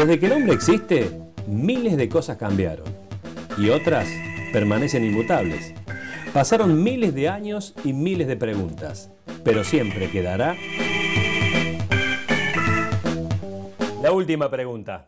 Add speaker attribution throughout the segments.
Speaker 1: Desde que el hombre existe, miles de cosas cambiaron y otras permanecen inmutables. Pasaron miles de años y miles de preguntas, pero siempre quedará la última pregunta.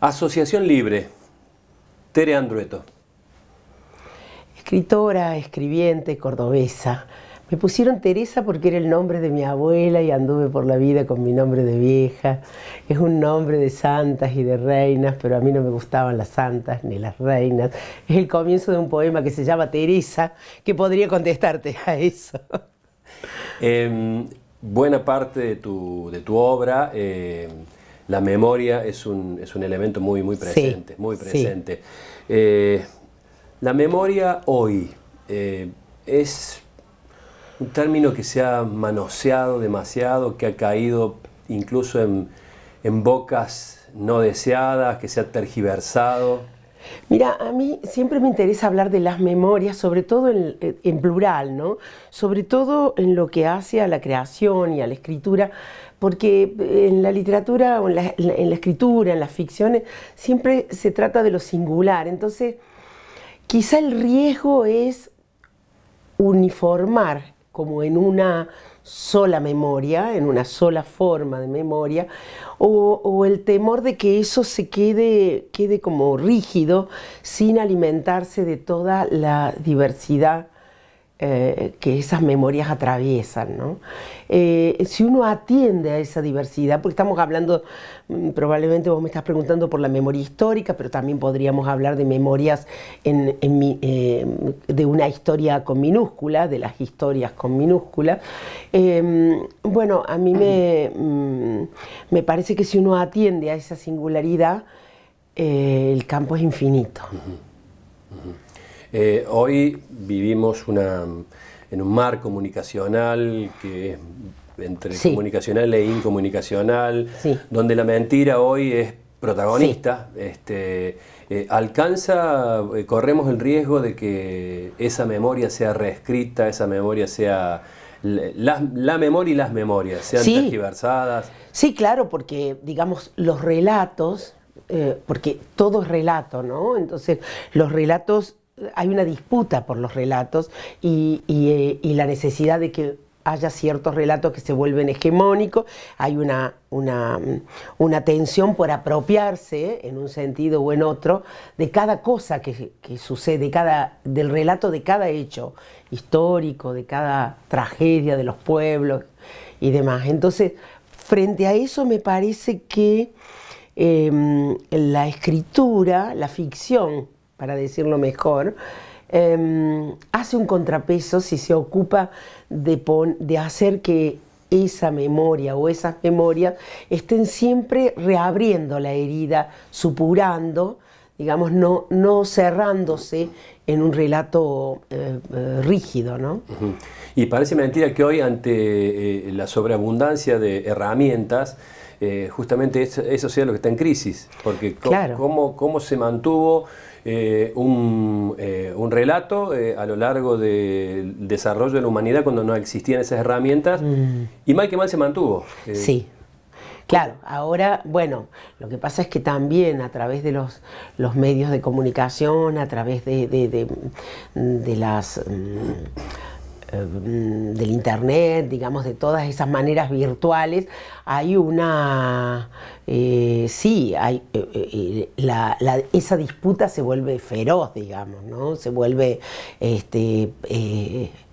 Speaker 1: Asociación Libre, Tere Andrueto.
Speaker 2: Escritora, escribiente, cordobesa. Me pusieron Teresa porque era el nombre de mi abuela y anduve por la vida con mi nombre de vieja. Es un nombre de santas y de reinas, pero a mí no me gustaban las santas ni las reinas. Es el comienzo de un poema que se llama Teresa, que podría contestarte a eso.
Speaker 1: Buena parte de tu obra, la memoria es un elemento muy presente,
Speaker 2: Sí,
Speaker 1: muy presente. Sí. La memoria hoy es un término que se ha manoseado demasiado, que ha caído incluso en bocas no deseadas, que se ha tergiversado.
Speaker 2: Mira, a mí siempre me interesa hablar de las memorias, sobre todo en plural, ¿no? Sobre todo en lo que hace a la creación y a la escritura, porque en la literatura, o en la escritura, en las ficciones, siempre se trata de lo singular. Entonces, quizá el riesgo es uniformar como en una sola memoria, en una sola forma de memoria, o el temor de que eso se quede como rígido, sin alimentarse de toda la diversidad que esas memorias atraviesan, ¿no? Si uno atiende a esa diversidad, porque estamos hablando, probablemente vos me estás preguntando por la memoria histórica, pero también podríamos hablar de memorias de una historia con minúscula, de las historias con minúscula. Bueno, a mí me parece que si uno atiende a esa singularidad, el campo es infinito.
Speaker 1: Hoy vivimos en un mar comunicacional que es entre
Speaker 2: sí.
Speaker 1: comunicacional e incomunicacional,
Speaker 2: sí.
Speaker 1: donde la mentira hoy es protagonista.
Speaker 2: Sí.
Speaker 1: Corremos el riesgo de que esa memoria sea reescrita, esa memoria sea la memoria y las memorias sean
Speaker 2: sí.
Speaker 1: tergiversadas.
Speaker 2: Sí, claro, porque digamos los relatos, porque todo es relato, ¿no? Entonces los relatos, hay una disputa por los relatos y la necesidad de que haya ciertos relatos que se vuelven hegemónicos, hay una tensión por apropiarse, en un sentido o en otro, de cada cosa que sucede, del relato de cada hecho histórico, de cada tragedia de los pueblos y demás. Entonces, frente a eso me parece que la escritura, la ficción, para decirlo mejor, hace un contrapeso si se ocupa de hacer que esa memoria o esas memorias estén siempre reabriendo la herida, supurando, digamos, no cerrándose en un relato rígido, ¿no?
Speaker 1: Y parece mentira que hoy, ante la sobreabundancia de herramientas, justamente eso sea lo que está en crisis, porque
Speaker 2: claro.
Speaker 1: cómo se mantuvo un relato a lo largo del desarrollo de la humanidad cuando no existían esas herramientas, y mal que mal se mantuvo.
Speaker 2: Sí. Claro, ahora, bueno, lo que pasa es que también a través de los medios de comunicación, a través del internet, digamos, de todas esas maneras virtuales, hay esa disputa se vuelve feroz, digamos, ¿no? Se vuelve,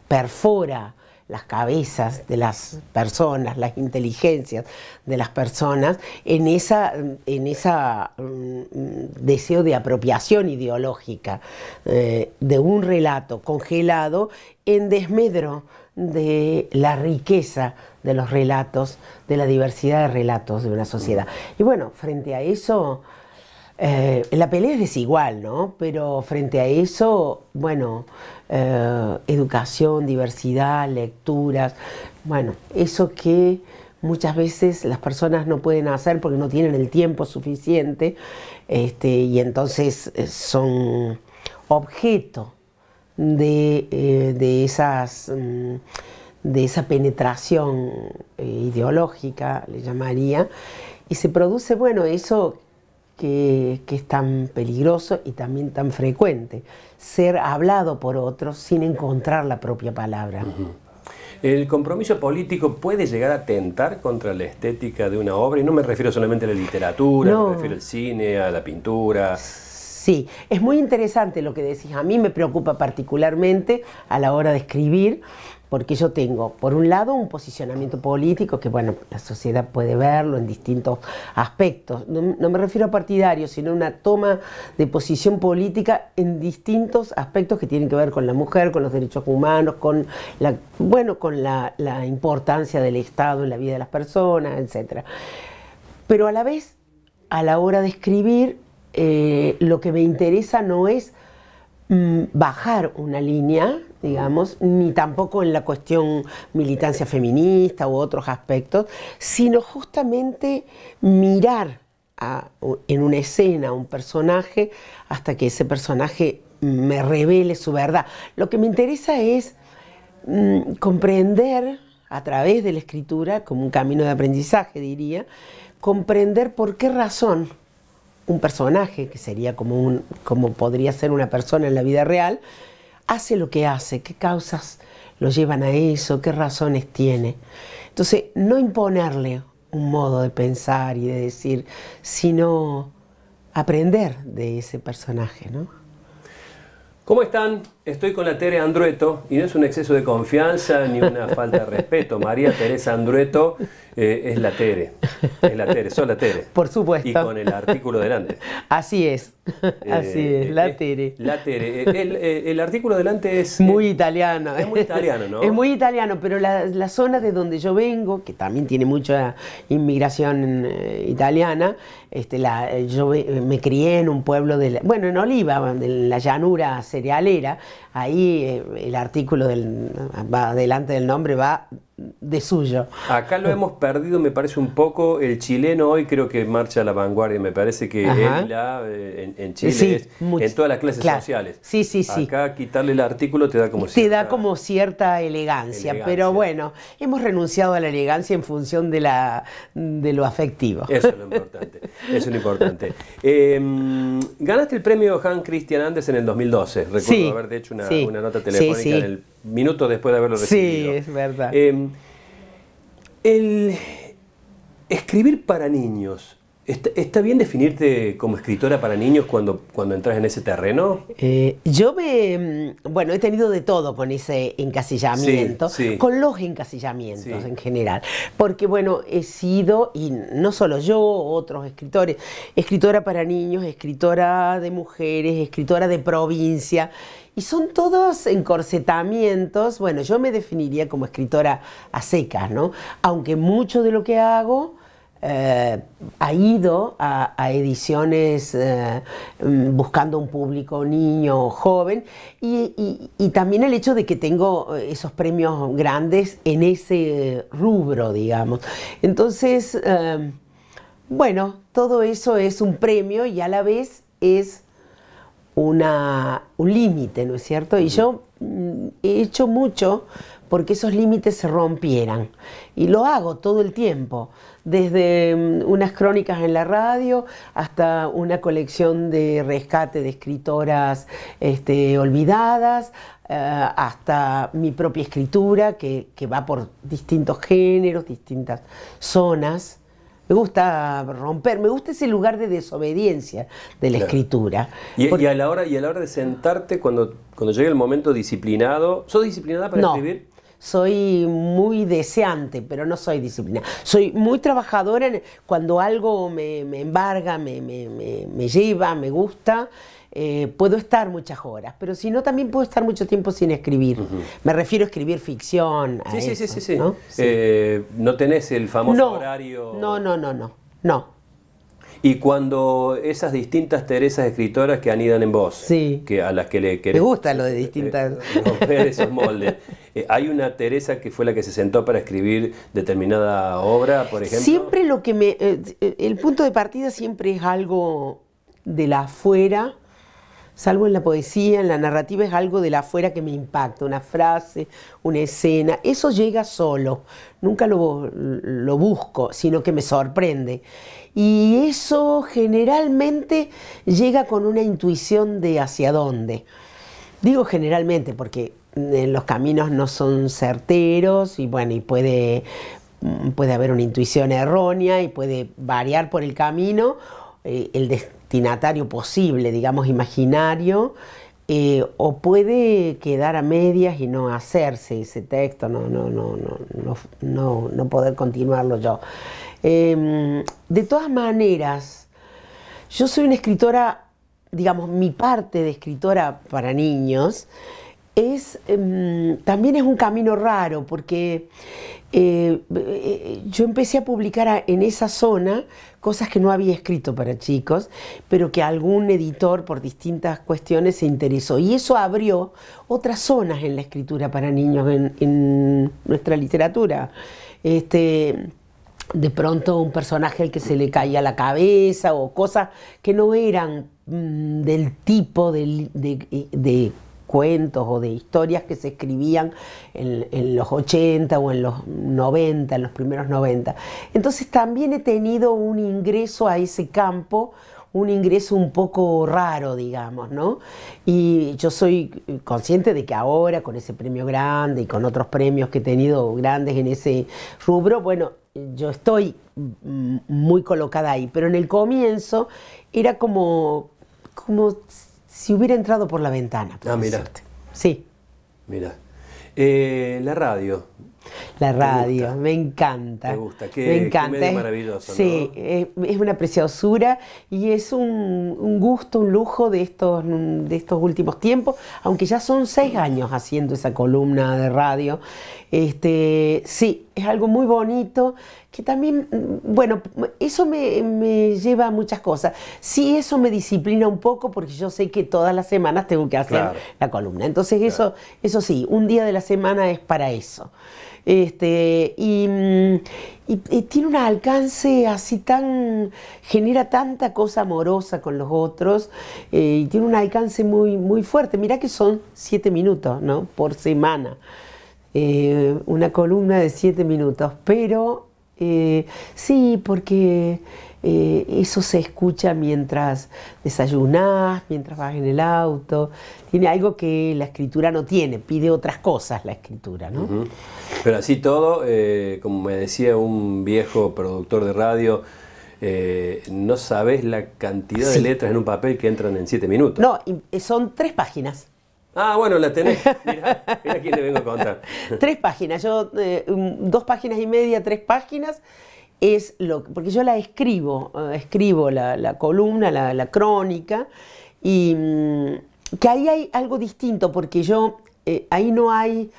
Speaker 2: perfora las cabezas de las personas, las inteligencias de las personas, en esa deseo de apropiación ideológica de un relato congelado en desmedro de la riqueza de los relatos, de la diversidad de relatos de una sociedad. Y bueno, frente a eso, la pelea es desigual, ¿no? Pero frente a eso, bueno, educación, diversidad, lecturas, bueno, eso que muchas veces las personas no pueden hacer porque no tienen el tiempo suficiente, y entonces son objeto de esa penetración ideológica, le llamaría, y se produce, bueno, eso que es tan peligroso y también tan frecuente, ser hablado por otros sin encontrar la propia palabra.
Speaker 1: ¿El compromiso político puede llegar a atentar contra la estética de una obra? Y no me refiero solamente a la literatura,
Speaker 2: No.
Speaker 1: me refiero al cine, a la pintura.
Speaker 2: Sí, es muy interesante lo que decís. A mí me preocupa particularmente a la hora de escribir, porque yo tengo, por un lado, un posicionamiento político que, bueno, la sociedad puede verlo en distintos aspectos. No me refiero a partidario, sino una toma de posición política en distintos aspectos que tienen que ver con la mujer, con los derechos humanos, con la importancia del Estado en la vida de las personas, etc. Pero a la vez, a la hora de escribir, lo que me interesa no es bajar una línea, digamos, ni tampoco en la cuestión militancia feminista u otros aspectos, sino justamente mirar en una escena a un personaje hasta que ese personaje me revele su verdad. Lo que me interesa es comprender a través de la escritura, como un camino de aprendizaje, diría, comprender por qué razón un personaje, que sería como podría ser una persona en la vida real, hace lo que hace, qué causas lo llevan a eso, qué razones tiene. Entonces, no imponerle un modo de pensar y de decir, sino aprender de ese personaje, ¿no?
Speaker 1: ¿Cómo están? Estoy con la Tere Andrueto, y no es un exceso de confianza ni una falta de respeto. María Teresa Andrueto es la Tere, sos la Tere.
Speaker 2: Por supuesto.
Speaker 1: Y con el artículo delante.
Speaker 2: Así es, la Tere.
Speaker 1: La Tere. El artículo delante es...
Speaker 2: Muy italiano.
Speaker 1: Es muy italiano, ¿no?
Speaker 2: Es muy italiano, pero la zona de donde yo vengo, que también tiene mucha inmigración italiana, yo me crié en un pueblo, en Oliva, en la llanura cerealera. Ahí el artículo va delante del nombre, va de suyo.
Speaker 1: Acá lo hemos perdido, me parece un poco. El chileno hoy creo que marcha a la vanguardia. Me parece que en Chile
Speaker 2: sí,
Speaker 1: es en todas las clases sociales.
Speaker 2: Sí.
Speaker 1: Acá quitarle el artículo te da como
Speaker 2: cierta elegancia. Pero bueno, hemos renunciado a la elegancia en función de lo afectivo.
Speaker 1: Eso es lo importante. Eso es lo importante. Ganaste el premio Hans Christian Andersen en el 2012. Recuerdo haberte hecho una nota telefónica en el minuto después de haberlo recibido.
Speaker 2: Sí, es verdad.
Speaker 1: El escribir para niños, ¿está bien definirte como escritora para niños cuando entras en ese terreno?
Speaker 2: Yo he tenido de todo con ese encasillamiento, con los encasillamientos en general, porque he sido, y no solo yo, otros escritores, escritora para niños, escritora de mujeres, escritora de provincia, y son todos encorsetamientos. Yo me definiría como escritora a secas, ¿no? Aunque mucho de lo que hago ha ido a ediciones buscando un público niño o joven, y también el hecho de que tengo esos premios grandes en ese rubro, digamos. Entonces, todo eso es un premio y a la vez es un límite, ¿no es cierto? Y yo he hecho mucho porque esos límites se rompieran, y lo hago todo el tiempo, desde unas crónicas en la radio hasta una colección de rescate de escritoras olvidadas, hasta mi propia escritura que va por distintos géneros, distintas zonas. Me gusta romper, me gusta ese lugar de desobediencia de la escritura.
Speaker 1: Y a la hora de sentarte, cuando llegue el momento disciplinado, ¿sos disciplinada para escribir?
Speaker 2: Soy muy deseante, pero no soy disciplinada. Soy muy trabajadora cuando algo me embarga, me lleva, me gusta. Puedo estar muchas horas, pero si no, también puedo estar mucho tiempo sin escribir. Me refiero a escribir ficción.
Speaker 1: Sí.
Speaker 2: ¿No?
Speaker 1: ¿No tenés el famoso horario?
Speaker 2: No.
Speaker 1: Y cuando esas distintas Teresas escritoras que anidan en vos, a las que le querés...
Speaker 2: Me gusta lo de distintas...
Speaker 1: romper esos moldes. ¿Hay una Teresa que fue la que se sentó para escribir determinada obra, por ejemplo?
Speaker 2: Siempre lo que el punto de partida siempre es algo de la afuera, salvo en la poesía, en la narrativa es algo de la afuera que me impacta, una frase, una escena, eso llega solo, nunca lo busco, sino que me sorprende. Y eso generalmente llega con una intuición de hacia dónde. Digo generalmente porque los caminos no son certeros y bueno, y puede haber una intuición errónea y puede variar por el camino el destinatario posible, digamos imaginario, o puede quedar a medias y no hacerse ese texto, no poder continuarlo yo. De todas maneras, yo soy una escritora, digamos, mi parte de escritora para niños también es un camino raro, porque yo empecé a publicar en esa zona cosas que no había escrito para chicos, pero que algún editor por distintas cuestiones se interesó. Y eso abrió otras zonas en la escritura para niños, en nuestra literatura. De pronto un personaje al que se le caía la cabeza o cosas que no eran del tipo de cuentos o de historias que se escribían en los 80 o en los 90, en los primeros 90. Entonces también he tenido un ingreso a ese campo, un ingreso un poco raro, digamos, ¿no? Y yo soy consciente de que ahora, con ese premio grande y con otros premios que he tenido grandes en ese rubro, bueno, yo estoy muy colocada ahí, pero en el comienzo era como si hubiera entrado por la ventana.
Speaker 1: Ah, mira.
Speaker 2: Sí.
Speaker 1: Mira. La radio.
Speaker 2: La radio, me encanta.
Speaker 1: ¿Te gusta?
Speaker 2: Me encanta.
Speaker 1: Qué medio maravilloso,
Speaker 2: sí, ¿no? Es una preciosura y es un gusto, un lujo de estos últimos tiempos, aunque ya son 6 años haciendo esa columna de radio. Sí, es algo muy bonito, que también, bueno, eso me lleva a muchas cosas. Sí, eso me disciplina un poco porque yo sé que todas las semanas tengo que hacer la columna. Entonces eso sí, un día de la semana es para eso. Y tiene un alcance así genera tanta cosa amorosa con los otros, y tiene un alcance muy, muy fuerte. Mirá que son 7 minutos, ¿no? Por semana. Una columna de 7 minutos, pero sí, porque eso se escucha mientras desayunás, mientras vas en el auto. Tiene algo que la escritura no tiene, pide otras cosas la escritura, ¿no?
Speaker 1: Pero así todo, como me decía un viejo productor de radio, no sabés la cantidad de letras en un papel que entran en 7 minutos.
Speaker 2: No, son 3 páginas.
Speaker 1: Ah, bueno, la tenés. Mira quién le vengo a contar.
Speaker 2: 3 páginas, yo 2 páginas y media, 3 páginas, porque yo la escribo la columna, la crónica, y que ahí hay algo distinto, porque ahí no hay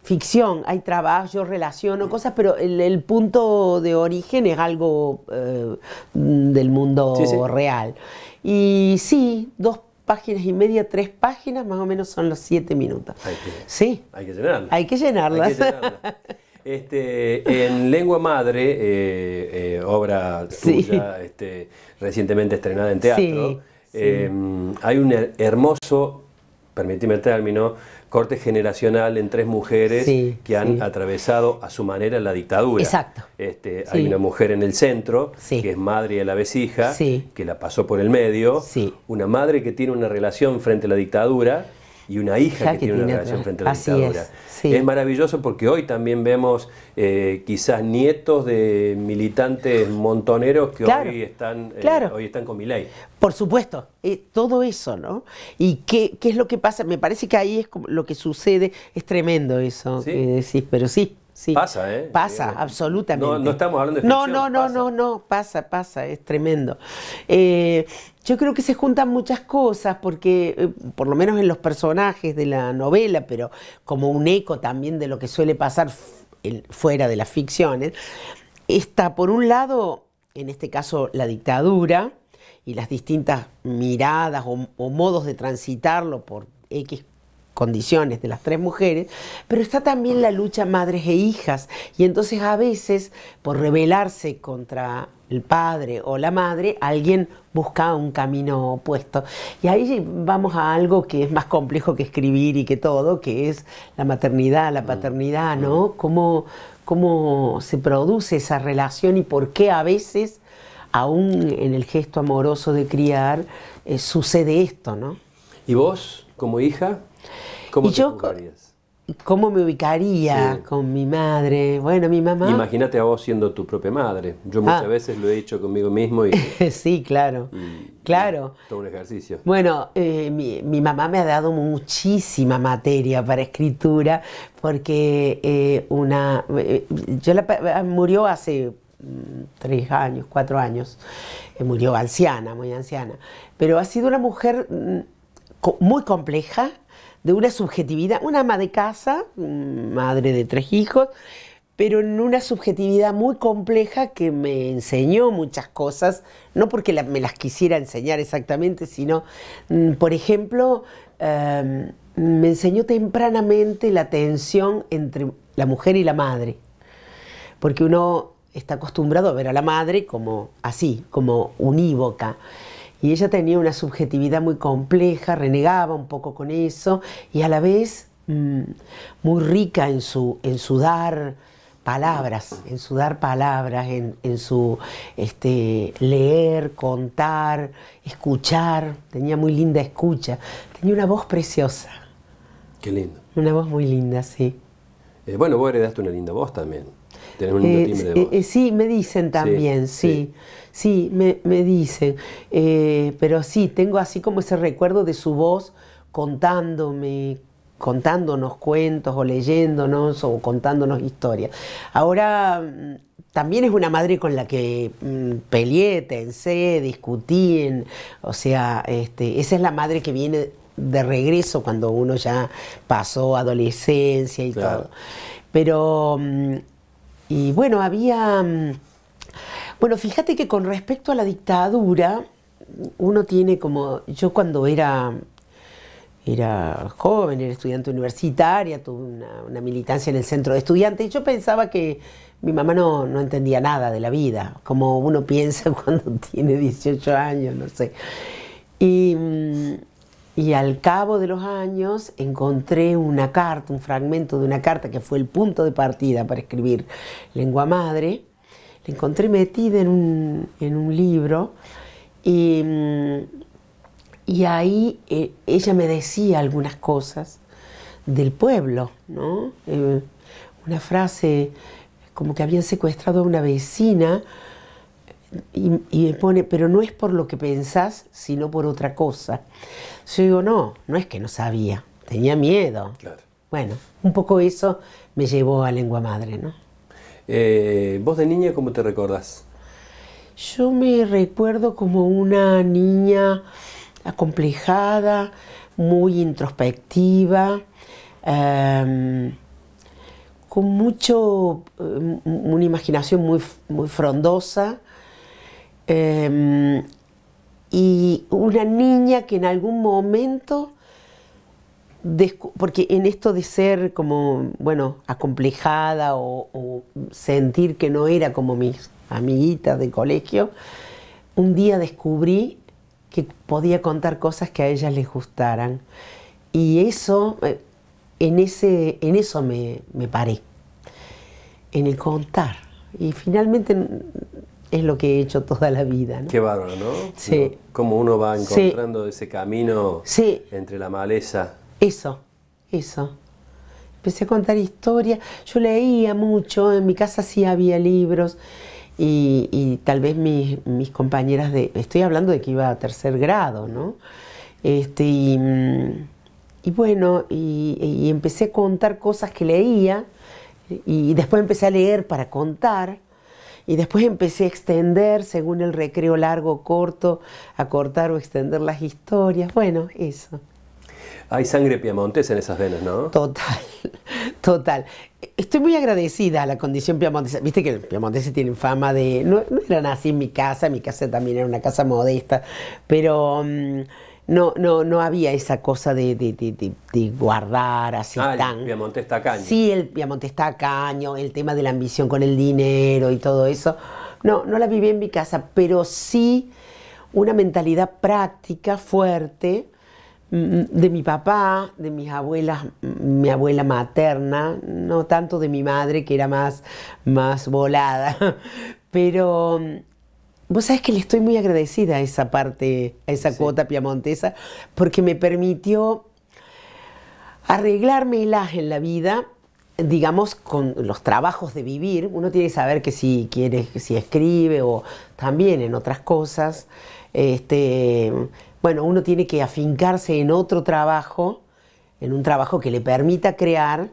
Speaker 2: ficción, hay trabajo, yo relaciono cosas, pero el punto de origen es algo del mundo real. Y sí, 2 páginas y media, 3 páginas, más o menos son los 7 minutos.
Speaker 1: Hay que llenarlas.
Speaker 2: Hay que llenarlas.
Speaker 1: En Lengua Madre, obra tuya, recientemente estrenada en teatro, hay un hermoso, permíteme el término, corte generacional en 3 mujeres que han atravesado a su manera la dictadura.
Speaker 2: Exacto.
Speaker 1: Hay una mujer en el centro, que es madre y a la vez hija, que la pasó por el medio, una madre que tiene una relación frente a la dictadura y una hija que tiene una relación frente a la dictadura. Es maravilloso porque hoy también vemos quizás nietos de militantes montoneros que hoy están con Milei.
Speaker 2: Por supuesto, todo eso, ¿no? ¿Y qué es lo que pasa? Me parece que ahí es lo que sucede, es tremendo eso que decís, pero sí.
Speaker 1: Pasa, ¿eh?
Speaker 2: Pasa, absolutamente.
Speaker 1: No estamos hablando de ficción.
Speaker 2: No, pasa, es tremendo. Yo creo que se juntan muchas cosas, porque, por lo menos en los personajes de la novela, pero como un eco también de lo que suele pasar fuera de las ficciones, está, por un lado, en este caso, la dictadura y las distintas miradas o modos de transitarlo por X condiciones de las tres mujeres, pero está también la lucha madres e hijas, y entonces a veces por rebelarse contra el padre o la madre, alguien busca un camino opuesto. Y ahí vamos a algo que es más complejo que escribir y que todo, que es la maternidad, la paternidad, ¿no? Cómo se produce esa relación y por qué a veces, aún en el gesto amoroso de criar, sucede esto, ¿no?
Speaker 1: ¿Y vos, como hija, cómo te juzgarías?
Speaker 2: ¿Cómo me ubicaría con mi madre? Bueno, mi mamá...
Speaker 1: Imagínate a vos siendo tu propia madre. Yo muchas veces lo he hecho conmigo mismo y...
Speaker 2: Sí, claro, claro.
Speaker 1: Todo un ejercicio.
Speaker 2: Bueno, mi mamá me ha dado muchísima materia para escritura porque murió hace 3 años, 4 años. Murió anciana, muy anciana. Pero ha sido una mujer muy compleja, de una subjetividad, una ama de casa, madre de 3 hijos, pero en una subjetividad muy compleja que me enseñó muchas cosas, no porque me las quisiera enseñar exactamente, sino, por ejemplo, me enseñó tempranamente la tensión entre la mujer y la madre, porque uno está acostumbrado a ver a la madre como así, como unívoca. Y ella tenía una subjetividad muy compleja, renegaba un poco con eso, y a la vez muy rica en su dar palabras, en su leer, contar, escuchar. Tenía muy linda escucha, tenía una voz preciosa.
Speaker 1: Qué lindo.
Speaker 2: Una voz muy linda, sí.
Speaker 1: Bueno, vos heredaste una linda voz también. Tenés un lindo timbre de voz.
Speaker 2: Sí, me dicen también, sí. Sí, me dicen, pero sí, tengo así como ese recuerdo de su voz contándonos cuentos o leyéndonos o contándonos historias. Ahora, también es una madre con la que peleé, tensé, discutí, o sea, esa es la madre que viene de regreso cuando uno ya pasó adolescencia y todo. Pero, y bueno, bueno, fíjate que con respecto a la dictadura, uno tiene como... Yo cuando era joven, era estudiante universitaria, tuve una militancia en el centro de estudiantes, y yo pensaba que mi mamá no entendía nada de la vida, como uno piensa cuando tiene 18 años, no sé. Y al cabo de los años encontré una carta, un fragmento de una carta que fue el punto de partida para escribir Lengua Madre. La encontré metida en un libro y ahí ella me decía algunas cosas del pueblo, ¿no? Una frase como que habían secuestrado a una vecina y me pone, pero no es por lo que pensás, sino por otra cosa. Yo digo, no es que no sabía, tenía miedo.
Speaker 1: Claro.
Speaker 2: Bueno, un poco eso me llevó a Lengua Madre, ¿no?
Speaker 1: ¿Vos de niña cómo te recordás?
Speaker 2: Yo me recuerdo como una niña acomplejada, muy introspectiva, con una imaginación muy frondosa, y una niña que en algún momento, porque en esto de ser como, bueno, acomplejada o sentir que no era como mis amiguitas de colegio, un día descubrí que podía contar cosas que a ellas les gustaran. Y eso, en eso me paré, en el contar. Y finalmente es lo que he hecho toda la vida, ¿no?
Speaker 1: Qué bárbaro, ¿no?
Speaker 2: Sí.
Speaker 1: Cómo uno va encontrando ese camino entre la maleza.
Speaker 2: Eso. Empecé a contar historias. Yo leía mucho, en mi casa sí había libros. Y tal vez mis compañeras estoy hablando de que iba a 3er grado, ¿no? Y bueno, y empecé a contar cosas que leía, y después empecé a leer para contar, y después empecé a extender, según el recreo largo o corto, a cortar o extender las historias. Bueno, eso.
Speaker 1: Hay sangre piamontesa en esas venas, ¿no?
Speaker 2: Total. Estoy muy agradecida a la condición piamontesa. Viste que los piemonteses tienen fama de... No eran así en mi casa también era una casa modesta, pero no había esa cosa de guardar así tan...
Speaker 1: El piamontés tacaño.
Speaker 2: Sí, el piamontés tacaño, el tema de la ambición con el dinero y todo eso. No la viví en mi casa, pero sí una mentalidad práctica fuerte de mi papá, de mis abuelas, mi abuela materna, no tanto de mi madre, que era más volada, pero vos sabés que le estoy muy agradecida a esa parte, a esa cuota piamontesa, porque me permitió arreglármelas en la vida, digamos, con los trabajos de vivir. Uno tiene que saber que si quiere, si escribe o también en otras cosas, bueno, uno tiene que afincarse en otro trabajo, en un trabajo que le permita crear,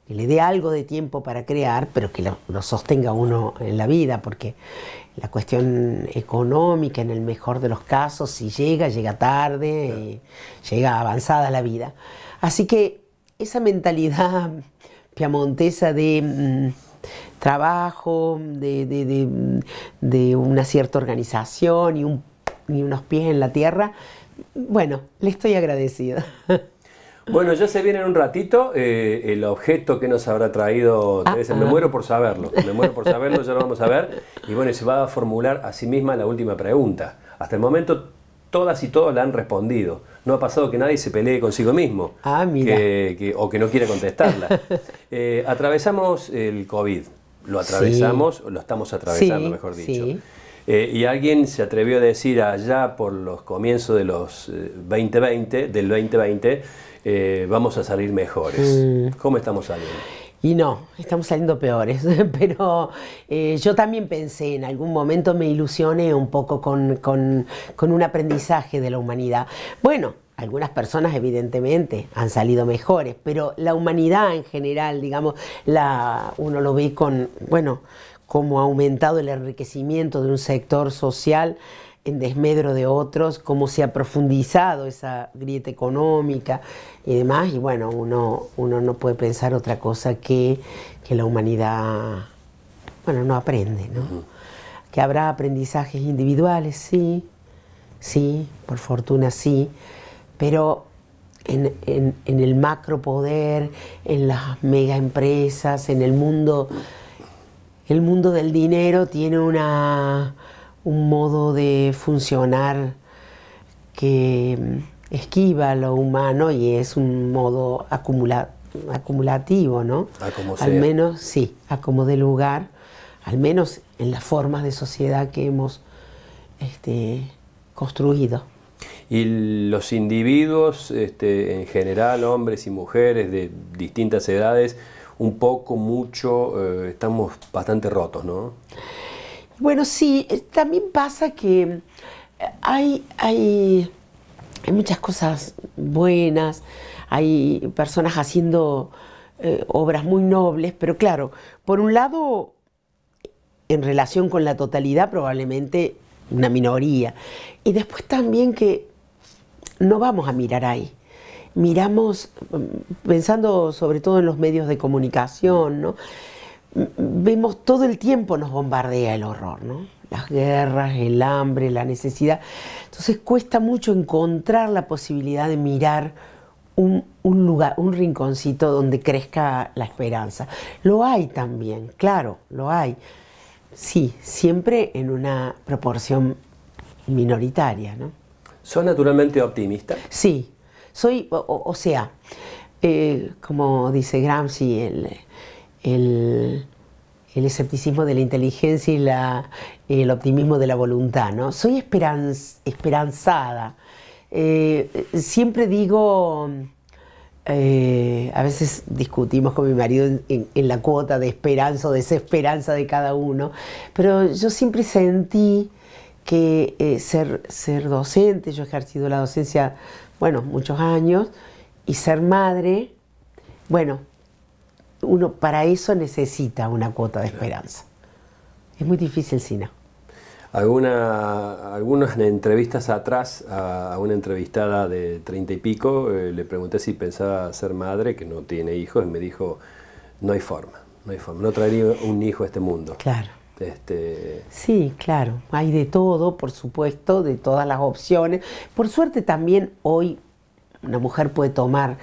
Speaker 2: que le dé algo de tiempo para crear, pero que lo sostenga uno en la vida, porque la cuestión económica, en el mejor de los casos, si llega tarde, llega avanzada la vida. Así que esa mentalidad piamontesa de trabajo, de una cierta organización y unos pies en la tierra, bueno, le estoy agradecida.
Speaker 1: Bueno, ya se viene en un ratito el objeto que nos habrá traído Teresa. Me muero por saberlo, ya lo vamos a ver. Y bueno, se va a formular a sí misma la última pregunta. Hasta el momento todas y todos la han respondido. No ha pasado que nadie se pelee consigo mismo,
Speaker 2: mira.
Speaker 1: O que no quiera contestarla. Atravesamos el COVID, lo atravesamos, lo estamos atravesando, mejor dicho.
Speaker 2: Sí.
Speaker 1: Y alguien se atrevió a decir allá por los comienzos de los del 2020, vamos a salir mejores. ¿Cómo estamos saliendo?
Speaker 2: Y no, estamos saliendo peores, pero yo también pensé, en algún momento me ilusioné un poco con un aprendizaje de la humanidad. Bueno, algunas personas evidentemente han salido mejores, pero la humanidad en general, digamos, uno lo ve bueno, cómo ha aumentado el enriquecimiento de un sector social en desmedro de otros, cómo se ha profundizado esa grieta económica y demás, y bueno, uno no puede pensar otra cosa que la humanidad, bueno, no aprende, ¿no? Que habrá aprendizajes individuales, sí, por fortuna sí, pero en el macropoder, en las mega empresas, en el mundo del dinero tiene un modo de funcionar que esquiva lo humano y es un modo acumulativo, ¿no? Al menos, sí, a como de lugar, al menos en las formas de sociedad que hemos construido.
Speaker 1: Y los individuos, en general, hombres y mujeres de distintas edades, un poco, mucho, estamos bastante rotos, ¿no?
Speaker 2: Bueno, sí, también pasa que hay muchas cosas buenas, hay personas haciendo obras muy nobles, pero claro, por un lado, en relación con la totalidad, probablemente una minoría. Y después también que no vamos a mirar ahí. Miramos, pensando sobre todo en los medios de comunicación, ¿no? Vemos todo el tiempo, nos bombardea el horror, ¿no? Las guerras, el hambre, la necesidad. Entonces cuesta mucho encontrar la posibilidad de mirar un lugar, un rinconcito donde crezca la esperanza. Lo hay también, claro, lo hay. Sí, siempre en una proporción minoritaria, ¿no?
Speaker 1: ¿Sos naturalmente optimista?
Speaker 2: Sí, soy, o sea, como dice Gramsci, el escepticismo de la inteligencia y el optimismo de la voluntad, ¿no? Soy esperanzada. Siempre digo, a veces discutimos con mi marido en la cuota de esperanza o desesperanza de cada uno, pero yo siempre sentí que ser docente, yo he ejercido la docencia, bueno, muchos años, y ser madre, bueno, uno para eso necesita una cuota de esperanza. Es muy difícil si no.
Speaker 1: Algunas entrevistas atrás a una entrevistada de 30 y pico, le pregunté si pensaba ser madre, que no tiene hijos, y me dijo, no hay forma, no traería un hijo a este mundo.
Speaker 2: Claro. Sí, claro, hay de todo, por supuesto, de todas las opciones. Por suerte también hoy una mujer puede tomar,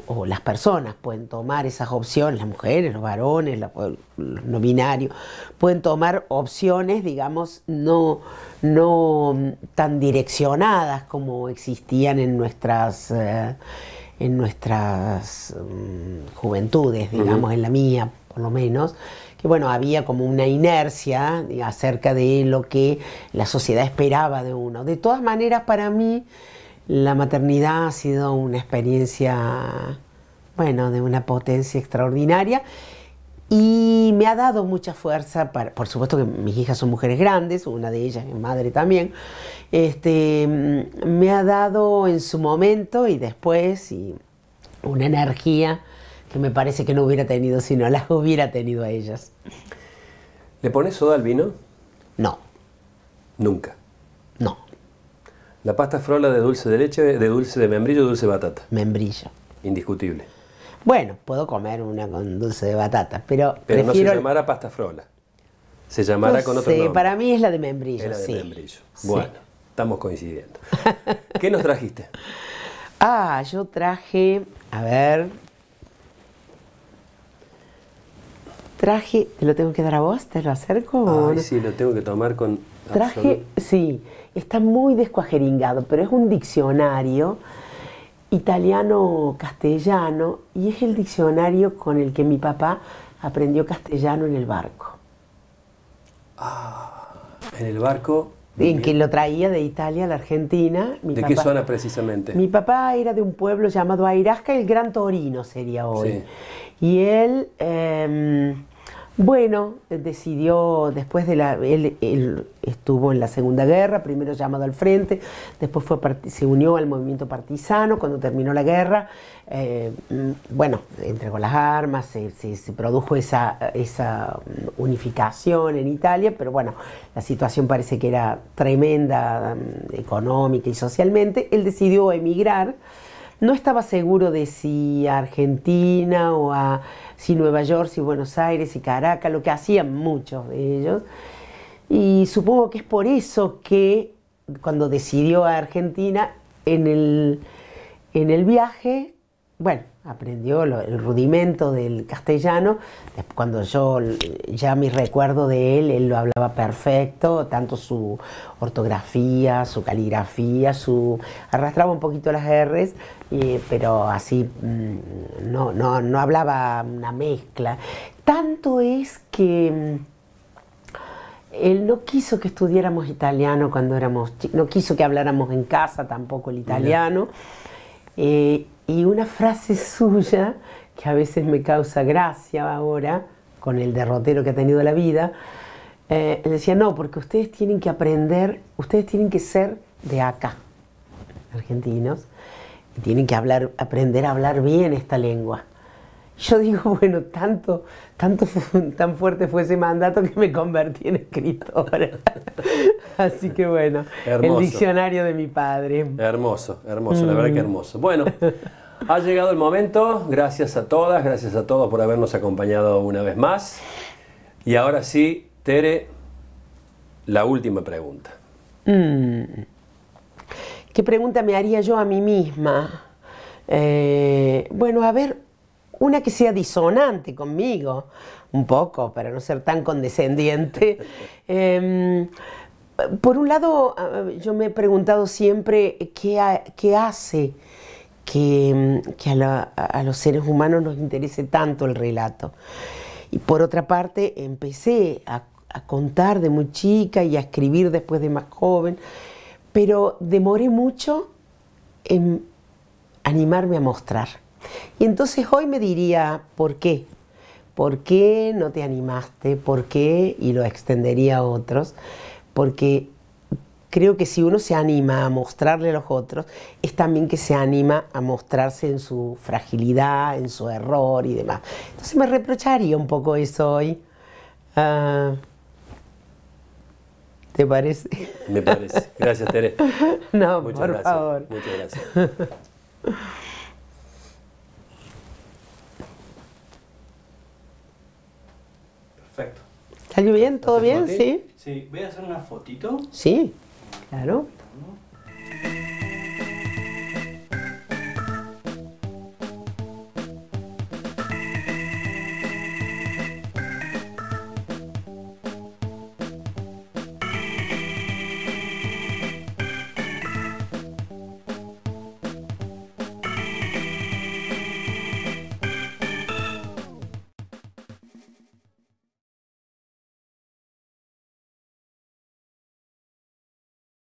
Speaker 2: o las personas pueden tomar esas opciones, las mujeres, los varones, los no binarios, pueden tomar opciones, digamos, no tan direccionadas como existían en nuestras juventudes, digamos, en la mía, por lo menos, que bueno, había como una inercia acerca de lo que la sociedad esperaba de uno. De todas maneras, para mí, la maternidad ha sido una experiencia, bueno, de una potencia extraordinaria y me ha dado mucha fuerza por supuesto que mis hijas son mujeres grandes, una de ellas es madre también, me ha dado en su momento y después una energía que me parece que no hubiera tenido si no las hubiera tenido a ellas.
Speaker 1: ¿Le pones soda al vino?
Speaker 2: No.
Speaker 1: Nunca.
Speaker 2: No.
Speaker 1: ¿La pasta frola de dulce de leche, de dulce de membrillo o dulce de batata?
Speaker 2: Membrillo.
Speaker 1: Indiscutible.
Speaker 2: Bueno, puedo comer una con dulce de batata, pero
Speaker 1: prefiero... no se llamará pasta frola. Se llamará con otro nombre.
Speaker 2: Para mí es la de membrillo.
Speaker 1: Es la de
Speaker 2: sí.
Speaker 1: membrillo. Bueno, sí. Estamos coincidiendo. ¿Qué nos trajiste?
Speaker 2: Yo traje, a ver... Traje, ¿te lo tengo que dar a vos? ¿Te lo acerco?
Speaker 1: Ay, sí, lo tengo que tomar con...
Speaker 2: Traje, sí, está muy descuajeringado, pero es un diccionario italiano-castellano y es el diccionario con el que mi papá aprendió castellano en el barco.
Speaker 1: En el barco...
Speaker 2: En que lo traía de Italia a la Argentina.
Speaker 1: ¿De qué zona precisamente?
Speaker 2: Mi papá era de un pueblo llamado Airasca, el Gran Torino sería hoy. Sí. Y él, bueno, decidió, después de él estuvo en la Segunda Guerra, primero llamado al frente, después se unió al movimiento partisano. Cuando terminó la guerra, bueno, entregó las armas, se produjo esa unificación en Italia, pero bueno, la situación parece que era tremenda económica y socialmente. Él decidió emigrar. No estaba seguro de si a Argentina si Nueva York, si Buenos Aires, si Caracas, lo que hacían muchos de ellos. Y supongo que es por eso que cuando decidió a Argentina, en el viaje, bueno, aprendió el rudimento del castellano. Cuando yo ya me recuerdo de él lo hablaba perfecto, tanto su ortografía, su caligrafía, arrastraba un poquito las R's, pero así no hablaba una mezcla. Tanto es que él no quiso que estudiáramos italiano cuando éramos chicos, no quiso que habláramos en casa tampoco el italiano. Y una frase suya, que a veces me causa gracia ahora, con el derrotero que ha tenido la vida, él decía, no, porque ustedes tienen que aprender, ustedes tienen que ser de acá, argentinos, y tienen que aprender a hablar bien esta lengua. Yo digo, bueno, tan fuerte fue ese mandato que me convertí en escritora. Así que bueno, hermoso. El diccionario de mi padre.
Speaker 1: Hermoso, hermoso, la verdad que hermoso. Bueno, ha llegado el momento. Gracias a todas, gracias a todos por habernos acompañado una vez más. Y ahora sí, Tere, la última pregunta.
Speaker 2: ¿Qué pregunta me haría yo a mí misma? Bueno, a ver, una que sea disonante conmigo, un poco, para no ser tan condescendiente. Por un lado, yo me he preguntado siempre qué hace que a los seres humanos nos interese tanto el relato. Y por otra parte, empecé a contar de muy chica y a escribir después de más joven, pero demoré mucho en animarme a mostrar. Y entonces hoy me diría, ¿por qué? ¿Por qué no te animaste? ¿Por qué? Y lo extendería a otros, porque creo que si uno se anima a mostrarle a los otros, es también que se anima a mostrarse en su fragilidad, en su error y demás. Entonces me reprocharía un poco eso hoy. ¿Te parece?
Speaker 1: Me parece. Gracias, Tere.
Speaker 2: No, por favor.
Speaker 1: Muchas gracias. Perfecto.
Speaker 2: ¿Salió bien? ¿Todo bien?
Speaker 1: foti?
Speaker 2: Sí.
Speaker 3: Sí, voy a hacer una fotito.
Speaker 2: Sí, claro.